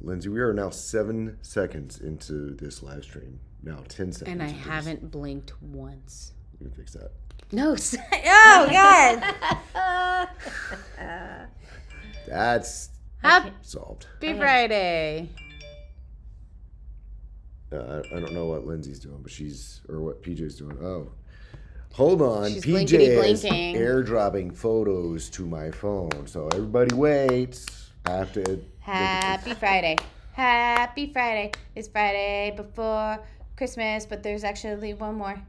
Lindsay, we are now 7 seconds into this live stream. Now 10 seconds. And I haven't blinked once. You can fix that. No. Oh, God. That's Happy solved. Friday. I don't know what Lindsay's doing, but or what PJ's doing. Oh. Hold on. She's PJ is blinking. airdropping photos to my phone. So everybody waits. I have to. Happy Friday. Happy Friday. It's Friday before Christmas, but there's actually one more.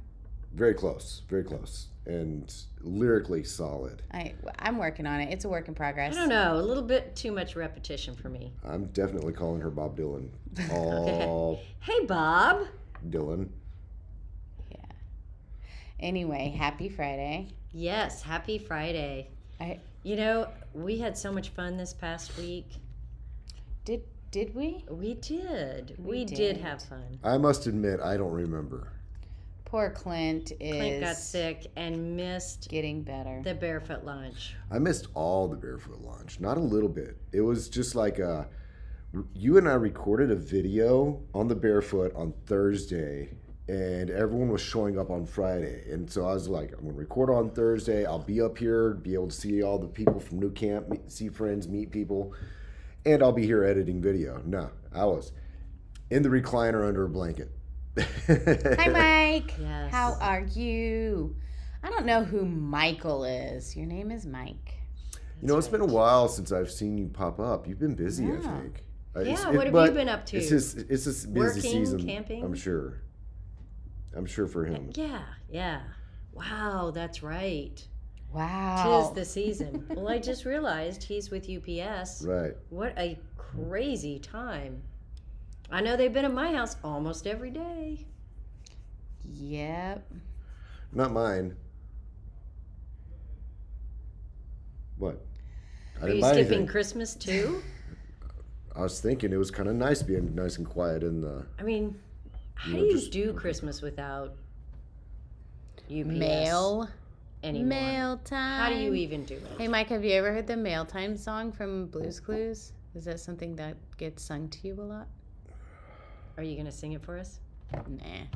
Very close. Very close. And lyrically solid. I'm working on it. It's a work in progress. I don't know. A little bit too much repetition for me. I'm definitely calling her Bob Dylan. Hey, Bob. Dylan. Yeah. Anyway, happy Friday. Yes, happy Friday. You know, we had so much fun this past week. Did we? We did. We did have fun. I must admit, I don't remember. Poor Clint got sick and missed getting better. The barefoot lunch. I missed all the barefoot lunch. Not a little bit. It was just like you and I recorded a video on the barefoot on Thursday, and everyone was showing up on Friday. And so I was like, I'm going to record on Thursday. I'll be up here, be able to see all the people from New Camp, see friends, meet people, and I'll be here editing video. No, I was in the recliner under a blanket. Hi, Mike. Yes. How are you? I don't know who Michael is. Your name is Mike. It's been a while since I've seen you pop up. You've been busy, I think. Yeah, what have you been up to? It's a busy Working, season. camping? I'm sure for him. Yeah. Wow, that's right. Wow. 'Tis the season. Well, I just realized he's with UPS. Right. What a crazy time. I know they've been at my house almost every day. Yep. Not mine. What? Are you skipping Christmas too? I was thinking it was kind of nice being nice and quiet in the. I mean, how do you do Christmas without UPS Mail anymore? Mail time. How do you even do it? Hey, Mike, have you ever heard the Mail Time song from Blue's Clues? Is that something that gets sung to you a lot? Are you going to sing it for us? Nah.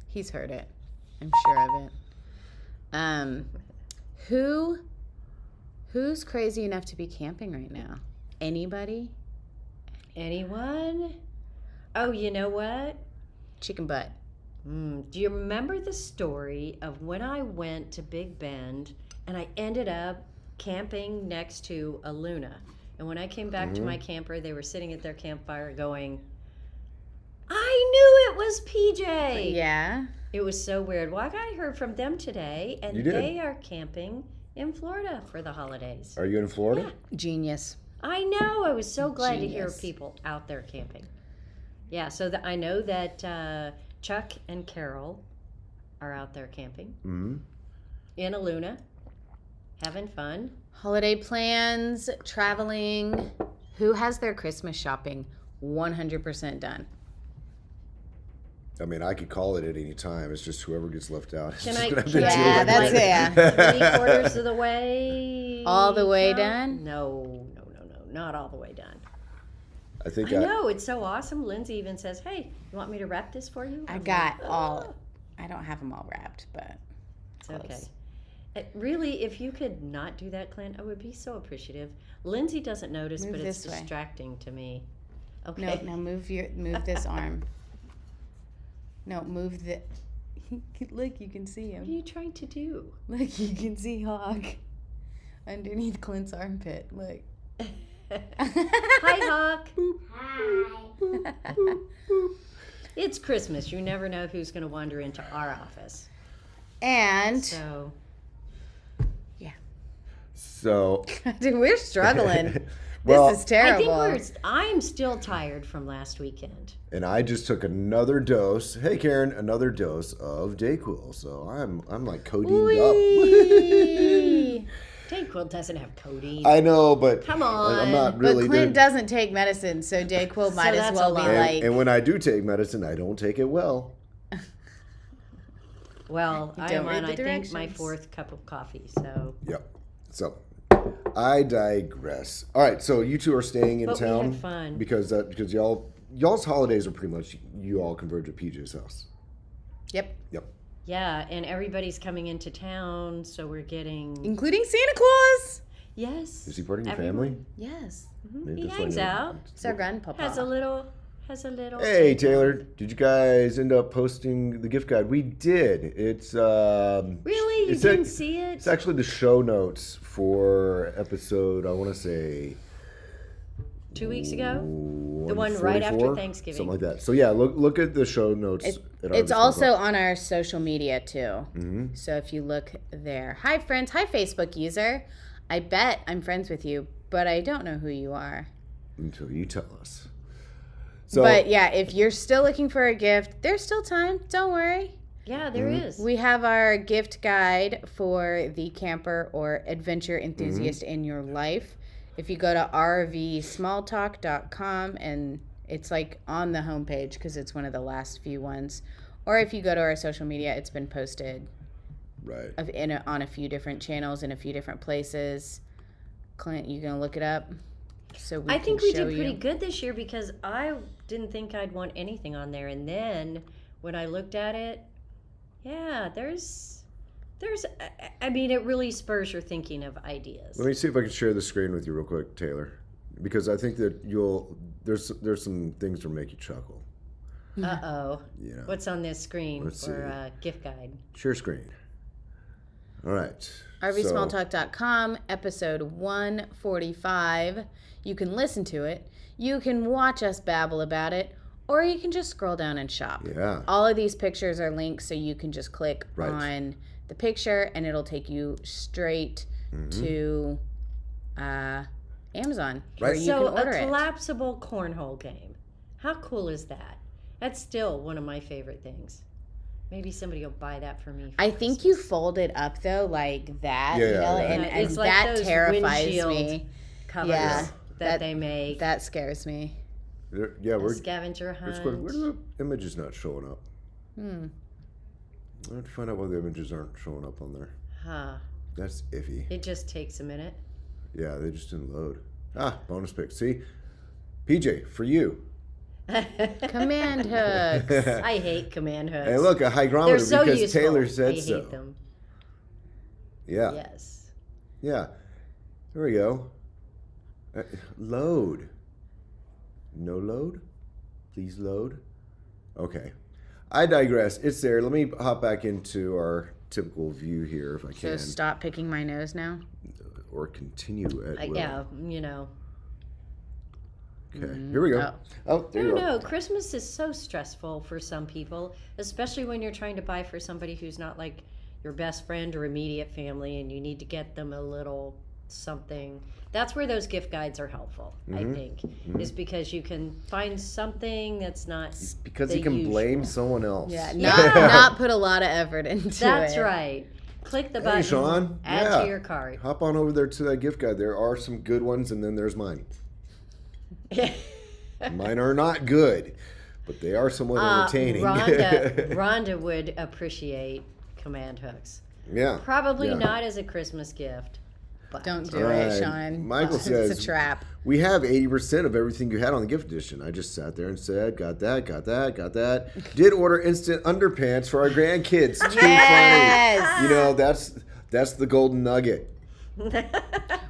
He's heard it. I'm sure of it. Who's crazy enough to be camping right now? Anybody? Anyone? Oh, you know what? Chicken butt. Do you remember the story of when I went to Big Bend and I ended up camping next to a Luna? And when I came back to my camper, they were sitting at their campfire going, I knew it was PJ. Yeah. It was so weird. Well, I heard from them today, and they are camping in Florida for the holidays. Are you in Florida? Yeah. Genius. I know. I was so glad to hear Genius. people out there camping. Yeah, so I know that Chuck and Carol are out there camping in a Luna, having fun. Holiday plans, traveling. Who has their Christmas shopping 100% done? I mean, I could call it at any time. It's just whoever gets left out. Can I? Yeah, that's it. 3/4 of the way. All the way done? No, not all the way done. I think I know, it's so awesome. Lindsay even says, "Hey, you want me to wrap this for you?" I got all. I don't have them all wrapped, but it's okay. Really, if you could not do that, Clint, I would be so appreciative. Lindsay doesn't notice, Move but it's this way. distracting to me. Okay. No, move this arm. No, move the. Look, you can see What are him. you trying to do? Look, you can see Hog underneath Clint's armpit. Look. Hi, Hawk. Hi. It's Christmas. You never know who's going to wander into our office. And So, so. dude, we're struggling. Well, this is terrible. I think I'm still tired from last weekend. And I just took another dose. Hey, Karen, another dose of Dayquil. So I'm like codeine up. Dayquil doesn't have codeine. I know, but Come on. I'm not really. But Clint doesn't take medicine, so Dayquil might as that's well a be lie. like. And when I do take medicine, I don't take it well. Well, You I don't am read on, the I think, my directions. 4th cup of coffee. So, Yep. So I digress. All right, so you two are staying in But we town had fun. because y'all's holidays are pretty much you all converge at PJ's house. Yep. Yep. Yeah, and everybody's coming into town, so we're getting Including Santa Claus. yes. Is he part of your everyone- family? Yes. Maybe He that's why I hangs know. out. It's our grandpapa. Has a little. Hey takeover. Taylor, did you guys end up posting the gift guide? We did. It's Really, you it's didn't see it? It's actually the show notes for episode. I want to say 2 weeks ago. The one right after 144, Thanksgiving. something like that. So yeah, look at the show notes. It's also on our social media too. So if you look there. Hi friends. Hi Facebook user. I bet I'm friends with you, but I don't know who you are. until you tell us. So, But yeah, if you're still looking for a gift, there's still time. Don't worry. Yeah, there is. We have our gift guide for the camper or adventure enthusiast in your life. If you go to rvsmalltalk.com, and it's like on the homepage because it's one of the last few ones, or if you go to our social media, it's been posted right. on a few different channels in a few different places. Clint, you gonna look it up? So I think we can show did pretty you. good this year because I didn't think I'd want anything on there, and then when I looked at it, yeah, there's. I mean, it really spurs your thinking of ideas. Let me see if I can share the screen with you real quick, Taylor, because I think that there's some things that will make you chuckle. Uh-oh. You know. What's on this screen Let's for gift guide? Share screen. All right. rvsmalltalk.com, episode 145. You can listen to it. You can watch us babble about it, or you can just scroll down and shop. Yeah. All of these pictures are linked, so you can just click Right. on the picture, and it'll take you straight to Amazon, where Right. you So can order a it. collapsible cornhole game. How cool is that? That's still one of my favorite things. Maybe somebody will buy that for me. For I think you Christmas. fold it up though, like that, Yeah, you know, yeah. and, Yeah, and it's like that those terrifies windshield me. covers Yeah, that they make. That scares me. Yeah, A we're. scavenger hunt. Where are the images not showing up? Hmm. I have to find out why the images aren't showing up on there. Huh. That's iffy. It just takes a minute. Yeah, they just didn't load. Bonus pick. See, PJ, for you. Command hooks. I hate command hooks. Hey, look, a hygrometer They're so because useful. Taylor I said hate so. them. Yeah, Yes. yeah. There we go. Load. No load? Please load. Okay. I digress. It's there. Let me hop back into our typical view here if I So can. stop picking my nose now. Or continue at will. Yeah, you know. Okay, here we go. Oh, there I you don't go. know. Christmas is so stressful for some people, especially when you're trying to buy for somebody who's not like your best friend or immediate family, and you need to get them a little something. That's where those gift guides are helpful, I think, is because you can find something that's not. Because the you can blame usual. someone else. Yeah, not put a lot of effort into That's it. right. Click the button. Hey, Sean. Add Yeah. to your cart. Hop on over there to that gift guide. There are some good ones, and then there's mine. Mine are not good, but they are somewhat entertaining. Rhonda would appreciate command hooks. Yeah. Probably Yeah. not as a Christmas gift. But Don't do Right. it, Sean. Michael it's says- a trap. We have 80% of everything you had on the gift edition. I just sat there and said, got that, got that, got that. Did order instant underpants for our grandkids. Too Yes. funny. You know, that's the golden nugget.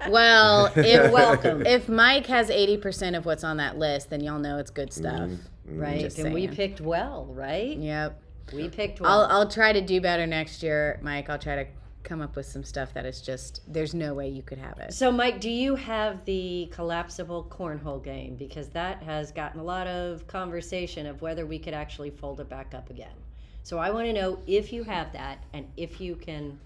Well, if welcome. if Mike has 80% of what's on that list, then y'all know it's good stuff. right, Just and we saying. picked well, right? Yep. We picked well. I'll try to do better next year, Mike. I'll try to come up with some stuff that is just there's no way you could have it. So, Mike, do you have the collapsible cornhole game? Because that has gotten a lot of conversation of whether we could actually fold it back up again. So I want to know if you have that and if you can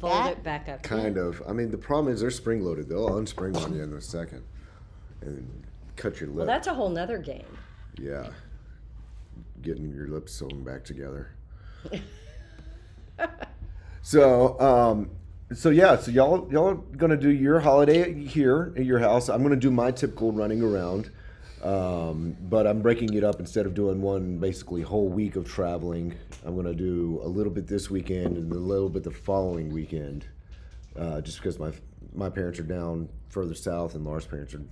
fold that? it back up. Kind of. I mean, the problem is they're spring loaded. They'll unspring on you in a second and cut your lip. Well, that's a whole nother game. Yeah. Getting your lips sewn back together. So y'all gonna do your holiday here at your house. I'm gonna do my typical running around, but I'm breaking it up. Instead of doing one basically whole week of traveling, I'm gonna do a little bit this weekend and a little bit the following weekend, just because my parents are down further south, and Laura's parents are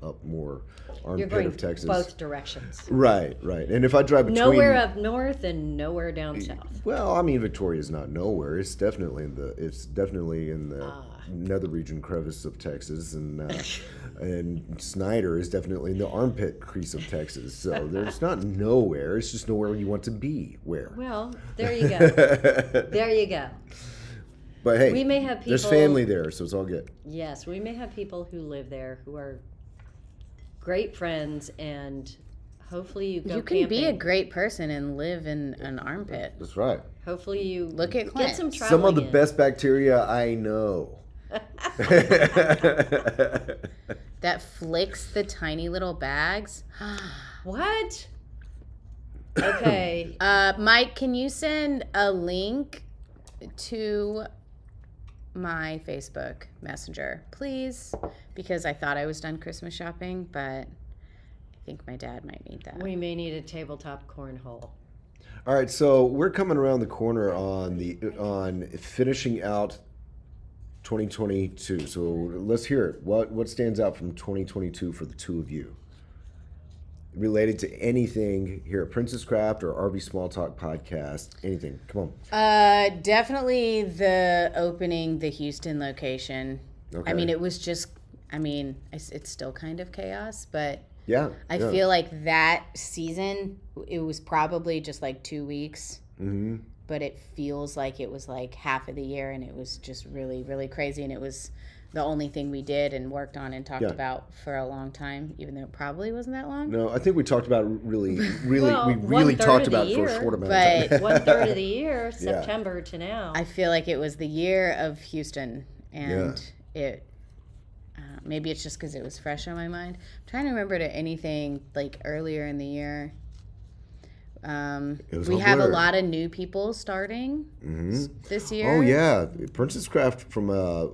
up more You're armpit going of Texas. both directions. Right. And if I drive between Nowhere up north and nowhere down south. well, I mean, Victoria's not nowhere. It's definitely in the nether region crevice of Texas, and Snyder is definitely in the armpit crease of Texas. So there's not nowhere. It's just nowhere you want to be. Where? Well, there you go. There you go. But hey, We may have there's people- family there, so it's all good. Yes, we may have people who live there who are great friends, and hopefully you go You can be a camping. great person and live in an armpit. That's right. Hopefully you Look at Clint. get some traveling Some of the in. best bacteria I know. That flicks the tiny little bags. What? Okay. Mike, can you send a link to my Facebook Messenger, please? Because I thought I was done Christmas shopping, but I think my dad might need that. We may need a tabletop cornhole. All right, so we're coming around the corner on finishing out 2022. So let's hear it. What stands out from 2022 for the two of you, related to anything here at Princess Craft or RV Small Talk podcast? Anything? Come on. Definitely the opening the Houston location. Okay. I mean, it was just. I mean, it's still kind of chaos, but Yeah. I feel like that season, it was probably just like 2 weeks. Mm-hmm. But it feels like it was like half of the year, and it was just really, really crazy. And it was the only thing we did and worked on and talked about for a long time, even though it probably wasn't that long. No, I think we talked about it really, Well, we really 1/3 talked of the about it for a year, short amount of time. 1/3 of the year, September to now. I feel like it was the year of Houston, and it. Maybe it's just because it was fresh on my mind. I'm trying to remember to anything like earlier in the year. It was We all have a blur. lot of new people starting this year. Oh yeah, Princess Craft from a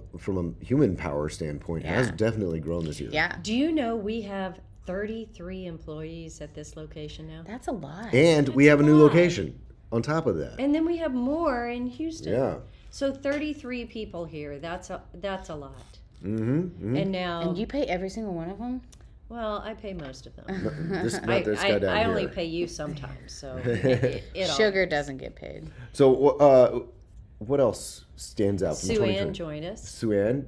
human power standpoint has Yeah. definitely grown this year. Yeah, Do you know we have 33 employees at this location now? that's a lot. And we have a new lot. location on top of that. And then we have more in Houston. Yeah. So 33 people here. That's a lot. Mm-hmm. And now, And you pay every single one of them? well, I pay most of them. This guy down I only here. pay you sometimes, so it all- Sugar doesn't get paid. So what else stands out from Sue 2020? Ann joined us. Sue Ann.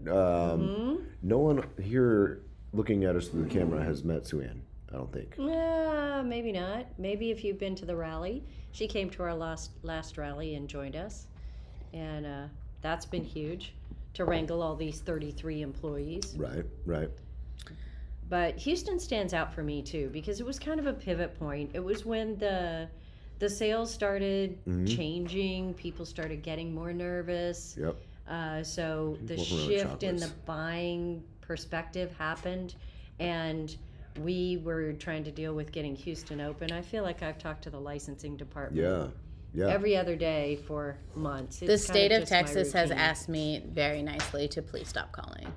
No one here looking at us through the camera has met Sue Ann, I don't think. Maybe not. Maybe if you've been to the rally. She came to our last rally and joined us. And that's been huge to wrangle all these 33 employees. Right. But Houston stands out for me too because it was kind of a pivot point. It was when the sales started changing. People started getting more nervous. Yep. So the People were shift in the chocolates. buying perspective happened, and we were trying to deal with getting Houston open. I feel like I've talked to the licensing department Yeah. every other day for months. The It's state kinda of just my Texas has routine. asked me very nicely to please stop calling.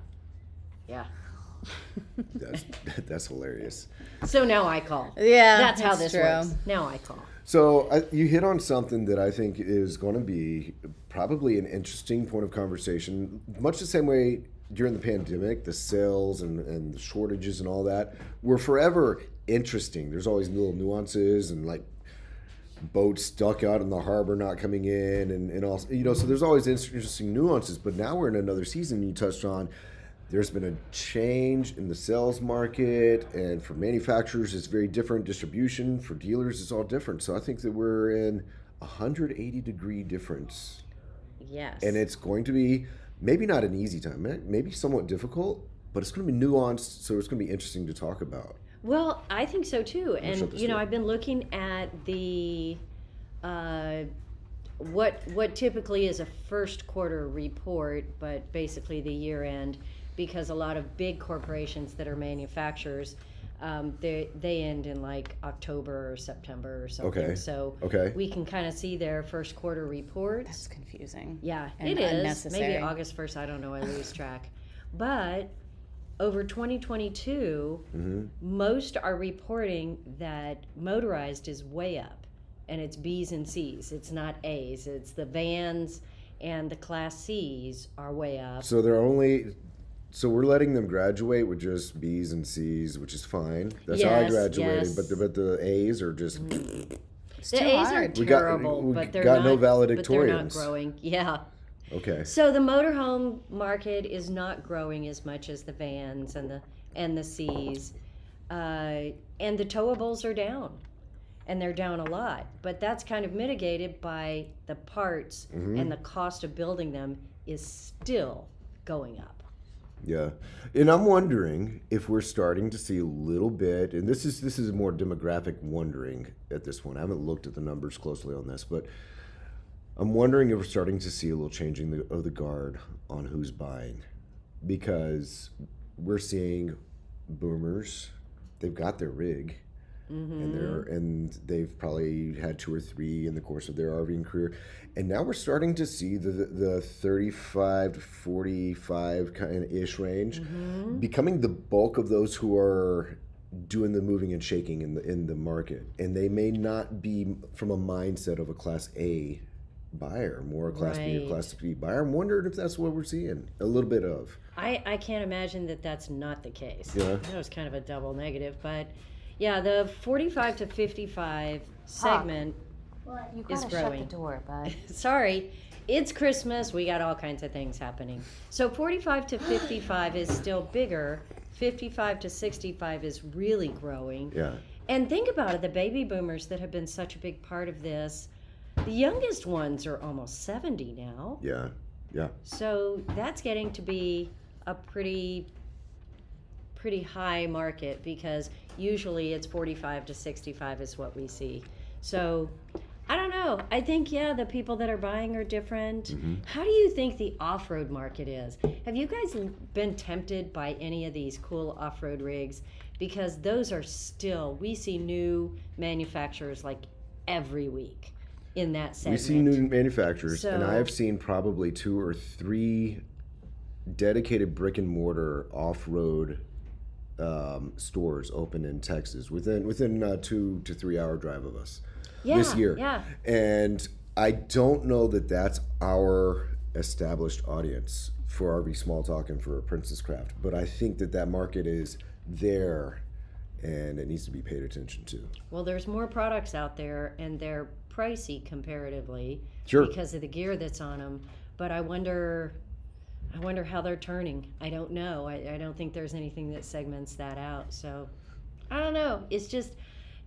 Yeah. That's hilarious. So now I call. Yeah, That's how that's this true. works. Now I call. So you hit on something that I think is going to be probably an interesting point of conversation, much the same way during the pandemic, the sales and the shortages and all that were forever interesting. There's always little nuances and like boats stuck out in the harbor not coming in and also, so there's always interesting nuances. But now we're in another season you touched on. There's been a change in the sales market, and for manufacturers, it's very different. Distribution for dealers is all different. So I think that we're in a 180-degree difference, Yes. and it's going to be maybe not an easy time, maybe somewhat difficult, but it's going to be nuanced. So it's going to be interesting to talk about. Well, I think so too. shut And this door. I've been looking at the what typically is a first quarter report, but basically the year end, because a lot of big corporations that are manufacturers, they end in like October or September or something. Okay. So Okay. we can kind of see their first quarter reports. That's confusing. Yeah, and it is. unnecessary. Maybe August 1st, I don't know, I lose track. But over 2022, most are reporting that motorized is way up, and it's B's and C's. It's not A's. It's the vans and the Class C's are way up. So they're only So we're letting them graduate with just B's and C's, which is fine. That's how I Yes, graduated. yes. But the A's are just It's The too A's hard. are We got- terrible, we but they're got not, no but they're not valedictorians. growing. Yeah. okay. So the motorhome market is not growing as much as the vans and the C's, and the towables are down, and they're down a lot. But that's kind of mitigated by the parts, and the cost of building them is still going up. Yeah, and I'm wondering if we're starting to see a little bit, and this is more demographic wondering at this point. I haven't looked at the numbers closely on this, but I'm wondering if we're starting to see a little changing of the guard on who's buying, because we're seeing boomers. They've got their rig, and they've probably had 2 or 3 in the course of their RVing career, and now we're starting to see the 35 to 45 kind of ish range becoming the bulk of those who are doing the moving and shaking in the market, and they may not be from a mindset of a Class A buyer, more a Class B or Right. Class B buyer. I'm wondering if that's what we're seeing a little bit of. I can't imagine that that's not the case. Yeah. That was kind of a double negative, but yeah, the 45 to 55 segment. You is gotta shut growing. the door, bud. Sorry, it's Christmas. We got all kinds of things happening. So 45 to 55 is still bigger. 55 to 65 is really growing. Yeah. And think about it, the baby boomers that have been such a big part of this, the youngest ones are almost 70 now. Yeah. Yeah. So that's getting to be a pretty high market, because usually it's 45 to 65 is what we see. So I don't know. I think, yeah, the people that are buying are different. How do you think the off-road market is? Have you guys been tempted by any of these cool off-road rigs? Because those are still, we see new manufacturers like every week in that segment. We see new manufacturers, and So- I have seen probably 2 or 3 dedicated brick and mortar off-road stores open in Texas within 2 to 3 hour drive of us this year. Yeah. And I don't know that that's our established audience for RV Small Talk and for Princess Craft, but I think that market is there, and it needs to be paid attention to. Well, there's more products out there, and they're pricey comparatively Sure. because of the gear that's on them. But I wonder how they're turning. I don't know. I don't think there's anything that segments that out. So I don't know. It's just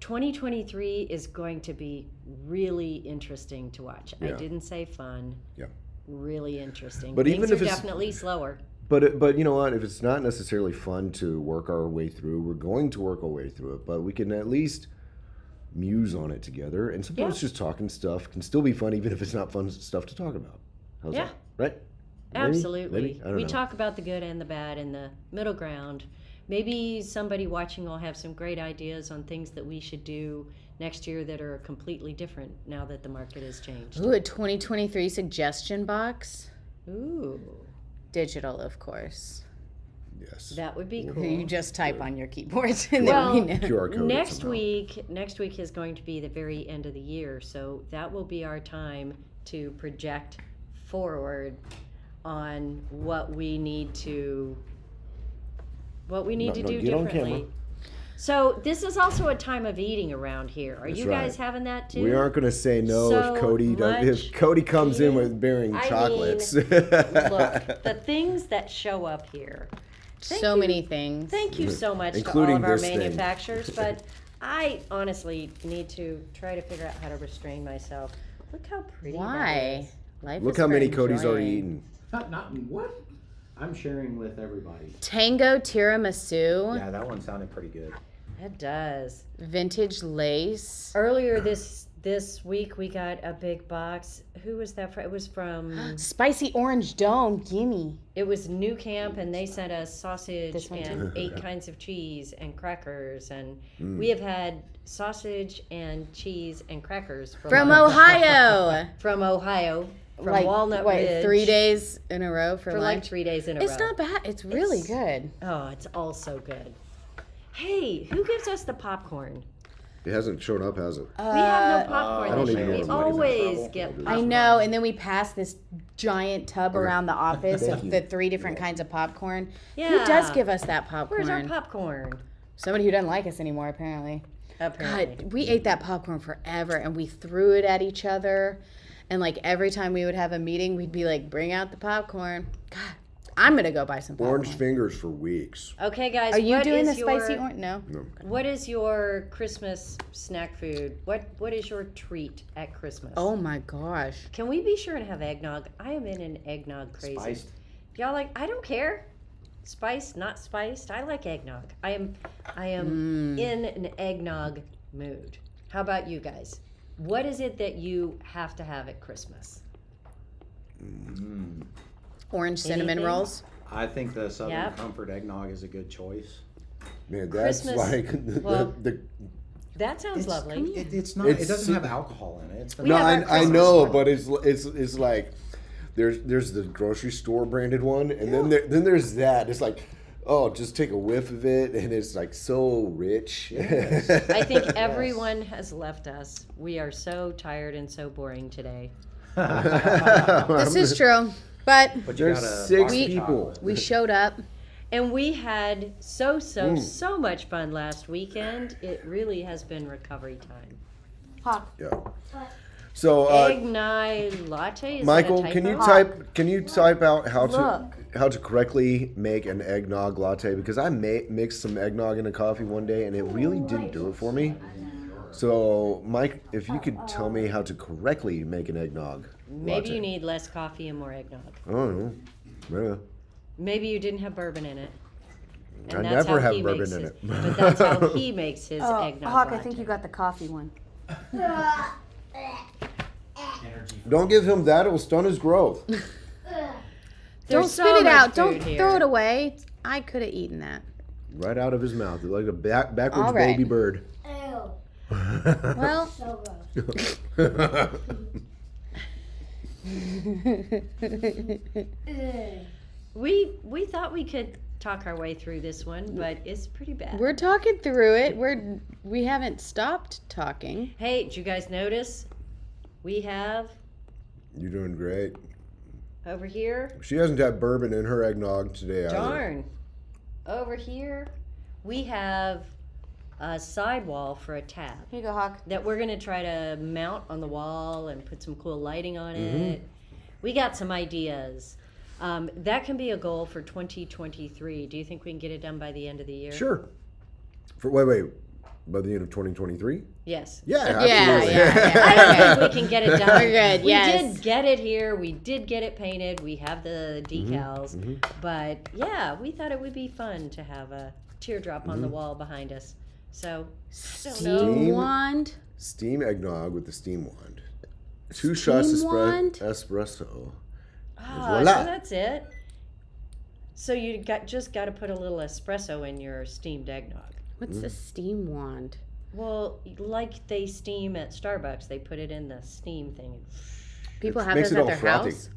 2023 is going to be really interesting to watch. I Yeah. didn't say fun. Yeah. Really interesting. But Things even are if it's- definitely slower. But you know what? If it's not necessarily fun to work our way through, we're going to work our way through it. But we can at least muse on it together. And sometimes Yeah. just talking stuff can still be fun, even if it's not fun stuff to talk about. How's Yeah. that? Right? Maybe? Absolutely. Maybe? I don't We know. talk about the good and the bad and the middle ground. Maybe somebody watching will have some great ideas on things that we should do next year that are completely different now that the market has changed. Ooh, a 2023 suggestion box. Ooh, Digital, of course. Yes. that would be cool. You just type on your keyboard and Well, then we know. QR code. Next somehow. week is going to be the very end of the year, so that will be our time to project forward on what we need to No, do get on differently. camera. So this is also a time of eating around here. Are That's you guys right. having that too? We aren't going to say no So if Cody much if Cody comes in eating. with bearing I mean, chocolates. Look, the things that show up here. Thank So you. many things. Thank you so much to all Including of our this thing. manufacturers, but I honestly need to try to figure out how to restrain myself. Look how pretty that Why? is. Life Look is how for many Cody's already enjoying. eaten. Not what? I'm sharing with everybody. Tango tiramisu, Yeah, that one sounded pretty good. It does. vintage lace. Earlier this week we got a big box. Who was that from? It was from Spicy orange dome, gimme. it was New Camp, and they sent us sausage This one and 8 kinds of cheese and crackers, and we have had sausage and cheese and crackers From Ohio. from Ohio, from like, Walnut what, Ridge. 3 days in a row for for like lunch? 3 days in a row. It's not bad. It's really good. Oh, it's all so good. Hey, who gives us the popcorn? It hasn't shown up, has it? We have no popcorn I don't this even year. know We what I'm making always trouble. get I popcorn. know, and then we passed this giant tub Okay. around the office Thank of you. the 3 different kinds of popcorn. Yeah. Who does give us that popcorn? Where's our popcorn? Somebody who doesn't like us anymore, apparently. Apparently. God, we ate that popcorn forever, and we threw it at each other. And like every time we would have a meeting, we'd be like, "Bring out the popcorn." God, I'm gonna go buy some popcorn. Orange fingers for weeks. Okay, guys. Are you what doing the is your, spicy orange? No. No. What is your Christmas snack food? What is your treat at Christmas? Oh my gosh. Can we be sure and have eggnog? I am in an eggnog crazy. Spiced. Y'all like? I don't care. Spiced, not spiced. I like eggnog. I am in an eggnog mood. How about you guys? What is it that you have to have at Christmas? Orange cinnamon Anything? rolls. I think the Southern Yep. Comfort eggnog is a good choice. Man, that's Christmas- like well, the That sounds lovely. It's not. It's it doesn't so- have alcohol in it. It's We No, have our I Christmas know, one. but it's like there's the grocery store branded one, and then there's that. It's like, oh, just take a whiff of it, and it's like so rich. I think everyone has left us. We are so tired and so boring today. This is true, but But you There's gotta 6 box of people. chocolate. we showed up. And we had so much fun last weekend. It really has been recovery time. Yeah. So, Eggnog latte. Is Michael, that a can you typo? type out how Look. to correctly make an eggnog latte? Because I mixed some eggnog in a coffee one day, and it really didn't do it for me. So, Mike, if you could tell me how to correctly make an eggnog Maybe latte. you need less coffee and more eggnog. I don't know. Yeah. Maybe you didn't have bourbon in it. I that's never how have he bourbon makes in his- it. But that's how he makes his eggnog latte. got the coffee one. Don't give him that; it'll stunt his growth. There's Don't so spit it much out. food Don't here. throw it away. I could have eaten that. Right out of his mouth, like a backwards All right. baby bird. Ew. Well, So gross. Ugh. We thought we could talk our way through this one, but it's pretty bad. we're talking through it. We haven't stopped talking. Hey, did you guys notice? We have You're doing great. over here, She hasn't had bourbon in her eggnog today either. darn, over here, we have a sidewall for a tab Here you go, Hawk. that we're gonna try to mount on the wall and put some cool lighting on Mm-hmm. it. We got some ideas. That can be a goal for 2023. Do you think we can get it done by the end of the year? Sure. Wait. By the end of 2023? Yes. Yeah, Yeah, absolutely. I don't think we can get it done. We're good, We yes. did get it here. We did get it painted. We have the Mm-hmm, decals. But yeah, we thought it would be fun to have a teardrop on the Mm-hmm. wall behind us. So, I don't know. Steam wand. Steam eggnog with the steam wand. 2 shots wand? espresso. Ah, Voila. so that's it. So you just got to put a little espresso in your steamed eggnog. What's a steam wand? Well, like they steam at Starbucks, they put it in the steam thing. People It have makes those it at all their frothy. house.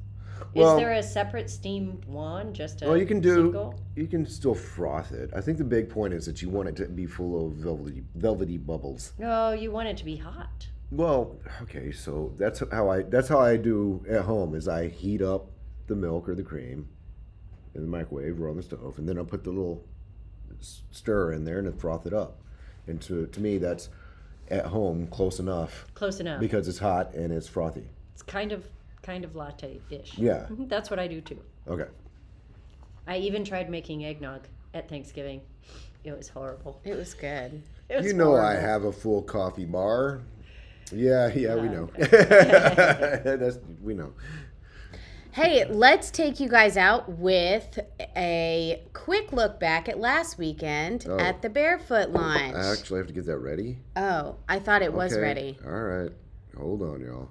Is there a separate steam wand? Just a Well, you can single? still froth it. I think the big point is that you want it to be full of velvety bubbles. No, you want it to be hot. Well, okay, so that's how I do at home is I heat up the milk or the cream in the microwave or on the stove, and then I'll put the little stir in there and then froth it up. And to me, that's at home close enough Close enough. because it's hot and it's frothy. It's kind of latte-ish. Yeah. That's what I do too. Okay. I even tried making eggnog at Thanksgiving. It was horrible. It was good. It was You know I horrible. have a full coffee bar. Yeah, we know. We know. Hey, let's take you guys out with a quick look back at last weekend Oh. at the Barefoot Launch. I actually have to get that ready. Oh, I thought it was Okay. ready. All right. Hold on, y'all.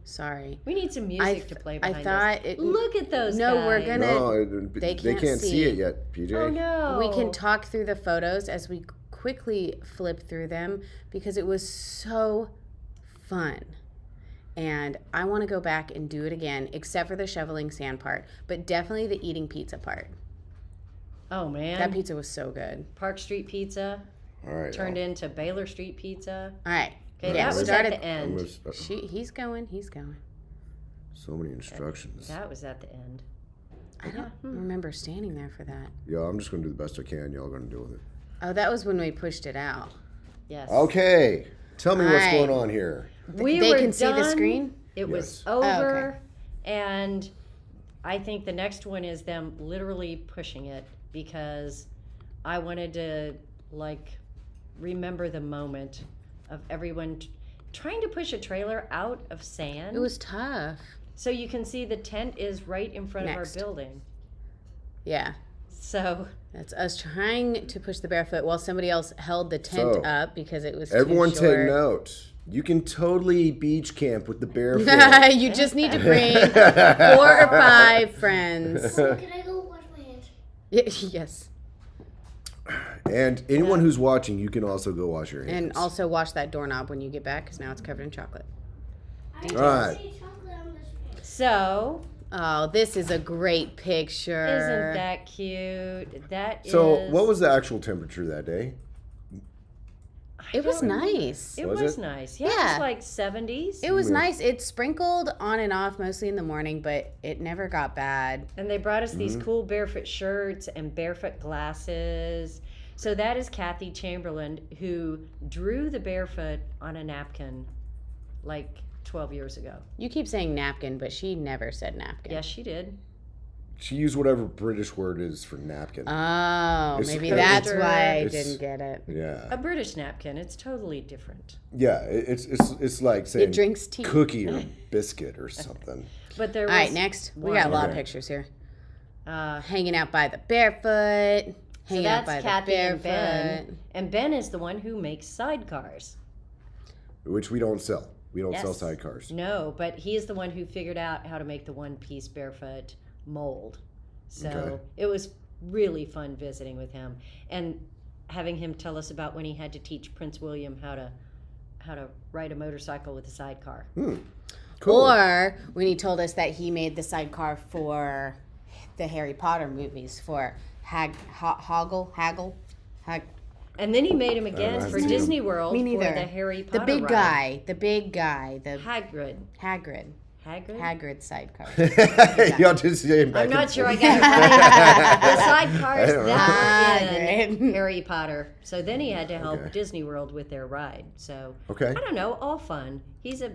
Sorry. We need some music to play I behind thought us. it. Look at those No, guys. we're gonna- No, they they can't can't see see. it yet, PJ. Oh no. We can talk through the photos as we quickly flip through them because it was so fun. And I want to go back and do it again, except for the shoveling sand part, but definitely the eating pizza part. Oh man. That pizza was so good. Park Street Pizza. All right. turned into Baylor Street Pizza. All right. Okay, Yeah, that was started- at the end. He's going. So many instructions. That was at the end. I don't remember standing there for that. Yeah, I'm just gonna do the best I can. Y'all gonna deal with it. Oh, that was when we pushed it out. Yes. Okay. Tell me what's Alright. going on here. We They were can see the done. screen? It was Yes. over, and I think the next one is them literally pushing it because I wanted to remember the moment of everyone trying to push a trailer out of sand. It was tough. So you can see the tent is right in front Next. of our building. Yeah. So That's us trying to push the barefoot while somebody else held the tent So, up because it was Everyone too take short. note. You can totally beach camp with the barefoot. You just need to bring 4 or 5 friends. Can I go wash my hands? Yes. And anyone who's watching, you can also go wash your hands. And also wash that doorknob when you get back because now it's covered in chocolate. I All right. see chocolate on this one. So Oh, this is a great picture. isn't that cute? That So, is. what was the actual temperature that day? It was don't remember. nice. It Was was it? nice. Yeah, it Yeah. was like 70s. It was Yeah. nice. It sprinkled on and off mostly in the morning, but it never got bad. And they brought us Mm-hmm. these cool barefoot shirts and barefoot glasses. So that is Kathy Chamberlain, who drew the barefoot on a napkin like 12 years ago. You keep saying napkin, but she never said napkin. Yes, she did. She used whatever British word is for napkin. Oh, It's- maybe it's- that's why I it's- didn't get it. Yeah. A British napkin. It's totally different. Yeah, it's like saying It drinks tea. cookie or biscuit or something. But there was. All right, next. We got a lot of Okay. pictures here. Uh, Hanging out by the barefoot. so Hanging out that's by Kathy the and barefoot. Ben. And Ben is the one who makes sidecars. Which we don't sell. We don't sell Yes. sidecars. No, but he is the one who figured out how to make the one-piece barefoot mold. So Okay. it was really fun visiting with him and having him tell us about when he had to teach Prince William how to ride a motorcycle with a sidecar. Cool. Or when he told us that he made the sidecar for the Harry Potter movies for Haggle. And then he made him again haven't for seen Disney him. World Me for neither. the Harry Potter The big ride. guy. The big guy. The Hagrid. Hagrid. Hagrid? Hagrid sidecar. Y'all just saying back I'm not and sure I forth. got it right. The I sidecars don't know. that were in Hagrid. Harry Potter. So then he had to help Okay. Disney World with their ride. So Okay. I don't know, all fun. He's a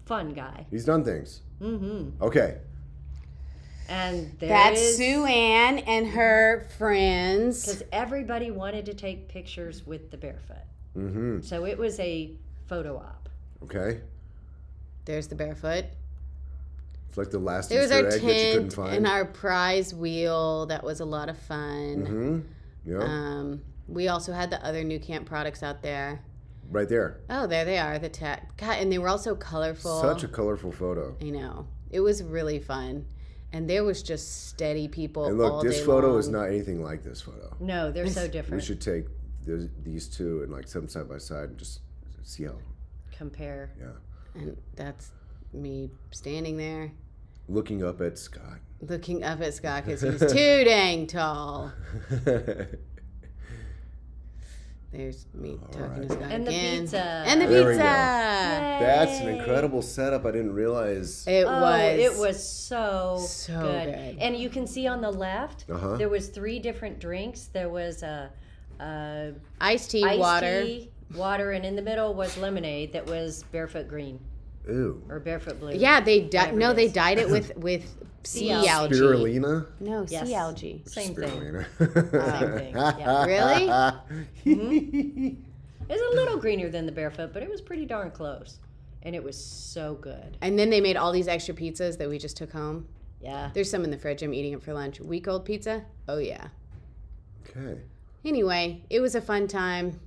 fun guy. He's done things. Mm-hmm. Okay. And That's there's Sue Ann and her friends. because everybody wanted to take pictures with the barefoot. Mm-hmm. So it was a photo op. Okay. There's the barefoot. It's like the last There's Easter our egg that you couldn't tent find. and our prize wheel. That was a lot of fun. Mm-hmm. Yeah. We also had the other new camp products out there. Right there. Oh, there they are. The God, and they were also colorful. Such a colorful photo. I know. It was really fun. And there was just steady people And all look, this day photo long. is not anything like this photo. No, they're so We different. should take these two and like set them side by side and just see how. Compare. Yeah. And that's me standing there Looking up at Scott. looking up at Scott because he's too dang tall. There's me talking to Scott And the again. pizza. And the There we pizza. go. That's an incredible setup. I didn't realize. It was. It was so good. And you can see on the left, Uh-huh. there was 3 different drinks. There was iced tea, iced water. tea, water, and in the middle was lemonade that was barefoot green Ooh. or barefoot blue. Yeah, they Whatever no, it they is. dyed it with sea algae. algae. Spirulina? No, Yes. sea algae. Same thing. Spirulina. Same thing. Yeah. Really? It was a little greener than the barefoot, but it was pretty darn close. And it was so good. And then they made all these extra pizzas that we just took home. Yeah. There's some in the fridge. I'm eating it for lunch. Week old pizza? Oh yeah. Okay. Anyway, it was a fun time.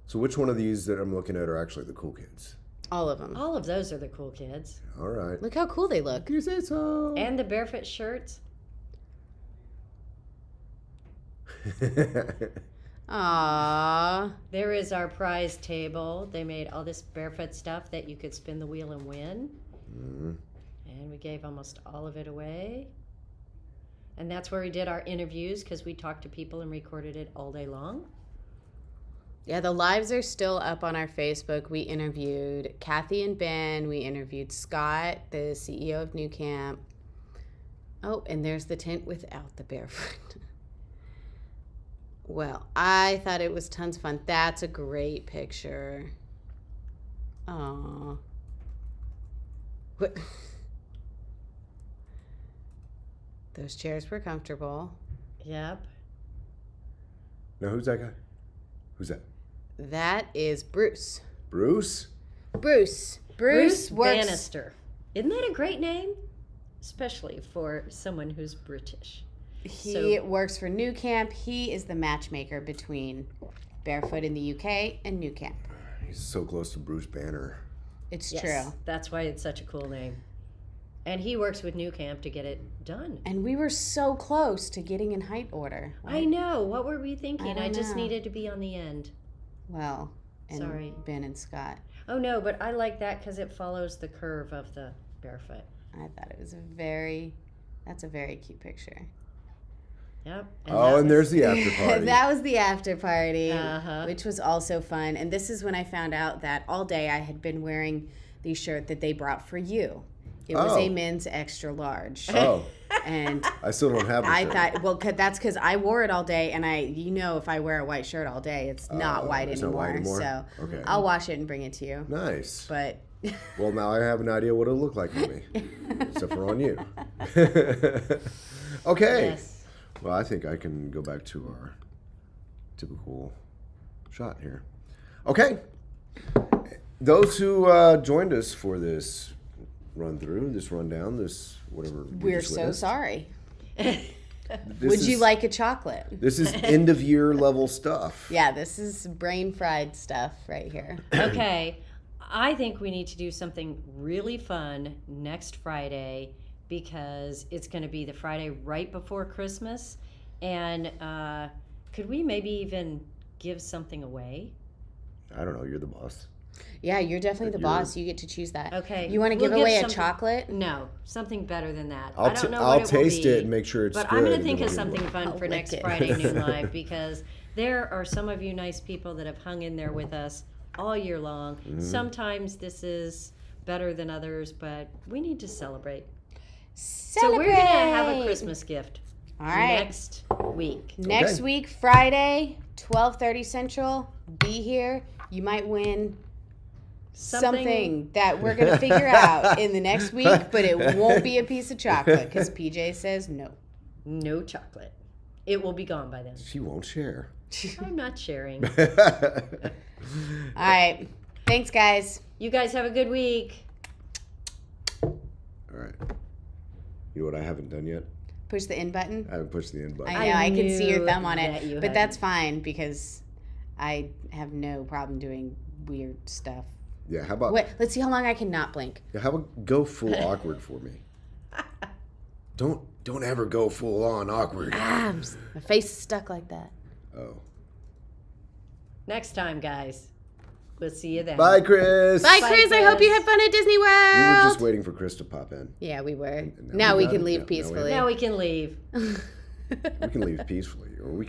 So which one of these that I'm looking at are actually the cool kids? All of them. All of those are the cool kids. All right. Look how cool they look. You say so. And the barefoot shirts. Aww. There is our prize table. They made all this barefoot stuff that you could spin the wheel and win. Mhm. And we gave almost all of it away. And that's where we did our interviews because we talked to people and recorded it all day long. Yeah, the lives are still up on our Facebook. We interviewed Kathy and Ben. We interviewed Scott, the CEO of New Camp. Oh, and there's the tent without the barefoot. Well, I thought it was tons of fun. That's a great picture. Aww. What? Those chairs were comfortable. Yep. Now, who's that guy? Who's that? That is Bruce. Bruce? Bruce works. Bannister. Isn't that a great name? Especially for someone who's British. He works for New Camp. He is the matchmaker between Barefoot in the UK and New Camp. He's so close to Bruce Banner. It's Yes, true. that's why it's such a cool name. And he works with New Camp to get it done. And we were so close to getting in height order. I know. What were we thinking? I I just know. needed to be on the end. Well, and Sorry. Ben and Scott. Oh, no, but I like that because it follows the curve of the barefoot. I thought it was that's a very cute picture. Yep. And there's the after party. That was the after party, Uh-huh. which was also fun. And this is when I found out that all day I had been wearing the shirt that they brought for you. It was a Oh. men's extra large. Oh, And I still don't have the I shirt. thought, well, that's because I wore it all day, and if I wear a white shirt all day, it's not white it's anymore. not white anymore? So Okay. I'll wash it and bring it to you. Nice. But Well, now I have an idea what it'll look like on me, except for on you. Okay. Yes. Well, I think I can go back to our typical shot here. Okay. Those who joined us for this rundown, this whatever. we we're just so witnessed. sorry. This Would you is- like a chocolate? This is end of year level stuff. Yeah, this is brain fried stuff right here. Okay. I think we need to do something really fun next Friday because it's going to be the Friday right before Christmas. And could we maybe even give something away? I don't know. You're the boss. Yeah, you're definitely the You're- boss. You get to choose that. Okay, You want to we'll give give away a something- chocolate? No, something better than that. I'll I don't know I'll what it will taste be, it and make sure it's but good. I'm going to and think then of we'll give something it fun I'll for lick next it. Friday Noon Live because there are some of you nice people that have hung in there with us all year long. Mm-hmm. Sometimes this is better than others, but we need to celebrate. So Celebrate! we're going to have a Christmas gift All right. next week. Next Okay. week, Friday, 12:30 Central. Be here. You might win something that we're going to figure out in the next week, but it won't be a piece of chocolate because PJ says no. No chocolate. It will be gone by then. She won't share. I'm not sharing. All right. Thanks, guys. You guys have a good week. All right. You know what I haven't done yet? Push the in button. I haven't pushed the end button. I know, I can see your knew thumb on that it, you but that's fine because I have no problem doing weird stuff. Yeah, how about Wait, let's see how long I can not blink. yeah, how about go full awkward for me? Don't ever go full on awkward. Ah, my face is stuck like that. Oh. Next time, guys. We'll see you then. Bye, Chris. Bye, Bye, Chris. I hope you Chris. had fun at Disney We World. were just waiting for Chris to pop in. Yeah, we were. now Now we we got can it. leave Now we peacefully. Now we can leave. We can leave peacefully, or we can